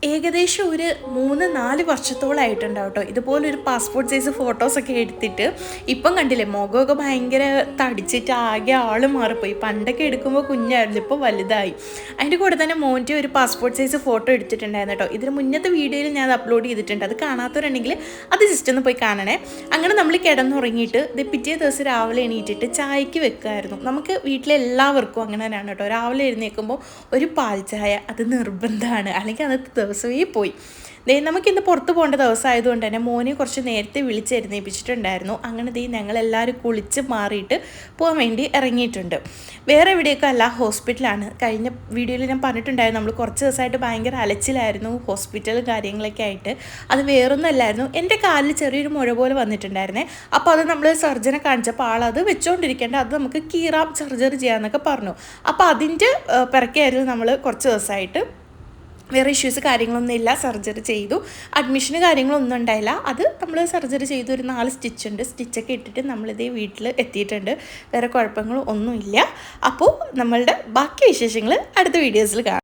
ഏകദേശം ഒരു 3-4 വർഷത്തോളമായിട്ടുണ്ടാവും കേട്ടോ ഇതുപോലൊരു പാസ്പോർട്ട് സൈസ് ഫോട്ടോസൊക്കെ എടുത്തിട്ട്. ഇപ്പം കണ്ടില്ലേ മുഖമൊക്കെ ഭയങ്കര തടിച്ചിട്ട് ആകെ ആൾ മാറിപ്പോയി. പണ്ടൊക്കെ എടുക്കുമ്പോൾ കുഞ്ഞായിരുന്നു, ഇപ്പോൾ വലുതായി. അതിൻ്റെ കൂടെ തന്നെ മോൻ്റെ ഒരു പാസ്പോർട്ട് സൈസ് ഫോട്ടോ എടുത്തിട്ടുണ്ടായിരുന്നു കേട്ടോ. ഇതിന് മുന്നത്തെ വീഡിയോയിൽ ഞാൻ അപ്ലോഡ് ചെയ്തിട്ടുണ്ട്. അത് കാണാത്തവരുണ്ടെങ്കിൽ അത് ജസ്റ്റ് ഒന്ന് പോയി കാണണേ. അങ്ങനെ നമ്മൾ കിടന്നുറങ്ങിയിട്ട് ഇത് പിറ്റേ ദിവസം രാവിലെ എണീറ്റിട്ട് ചായക്ക് വെക്കുമായിരുന്നു. നമുക്ക് വീട്ടിലെല്ലാവർക്കും അങ്ങനെ തന്നെയാണ് കേട്ടോ. രാവിലെ എഴുന്നേൽക്കുമ്പോൾ ഒരു പാൽ ചായ അത് നിർബന്ധമാണ്, അല്ലെങ്കിൽ അന്നത്തെ ദിവസമേ പോയി. നമുക്കിന്ന് പുറത്ത് പോകേണ്ട ദിവസമായതുകൊണ്ട് തന്നെ മോനെ കുറച്ച് നേരത്തെ വിളിച്ചെഴുന്നേൽപ്പിച്ചിട്ടുണ്ടായിരുന്നു. അങ്ങനെ ഞങ്ങളെല്ലാവരും കുളിച്ച് മാറിയിട്ട് പോകാൻ വേണ്ടി ഇറങ്ങിയിട്ടുണ്ട്. വേറെ എവിടെയൊക്കെ അല്ല, ഹോസ്പിറ്റലാണ്. കഴിഞ്ഞ വീഡിയോയിൽ ഞാൻ പറഞ്ഞിട്ടുണ്ടായിരുന്നു നമ്മൾ കുറച്ച് ദിവസമായിട്ട് ഭയങ്കര അലച്ചിലായിരുന്നു, ഹോസ്പിറ്റൽ കാര്യങ്ങളൊക്കെ ആയിട്ട്. അത് വേറൊന്നുമല്ലായിരുന്നു, എൻ്റെ കാലിൽ ചെറിയൊരു മുഴ പോലെ വന്നിട്ടുണ്ടായിരുന്നേ. അപ്പോൾ അത് നമ്മൾ സർജനെ കാണിച്ചപ്പോൾ ആളത് വെച്ചുകൊണ്ടിരിക്കേണ്ട, അത് നമുക്ക് കീറാം സർജറി ചെയ്യാമെന്നൊക്കെ പറഞ്ഞു. അപ്പോൾ അതിൻ്റെ പിറക്കെയായിരുന്നു നമ്മൾ കുറച്ച് ദിവസമായിട്ട്. വേറെ ഇഷ്യൂസ് കാര്യങ്ങളൊന്നും ഇല്ല, സർജറി ചെയ്തു. അഡ്മിഷന് കാര്യങ്ങളൊന്നും ഉണ്ടായില്ല. അത് നമ്മൾ സർജറി ചെയ്തു, ഒരു 4 സ്റ്റിച്ചുണ്ട്. സ്റ്റിച്ചൊക്കെ ഇട്ടിട്ട് നമ്മളിതേ വീട്ടിൽ എത്തിയിട്ടുണ്ട്. വേറെ കുഴപ്പങ്ങളൊന്നുമില്ല. അപ്പോൾ നമ്മളുടെ ബാക്കി വിശേഷങ്ങൾ അടുത്ത വീഡിയോസിൽ കാണാം.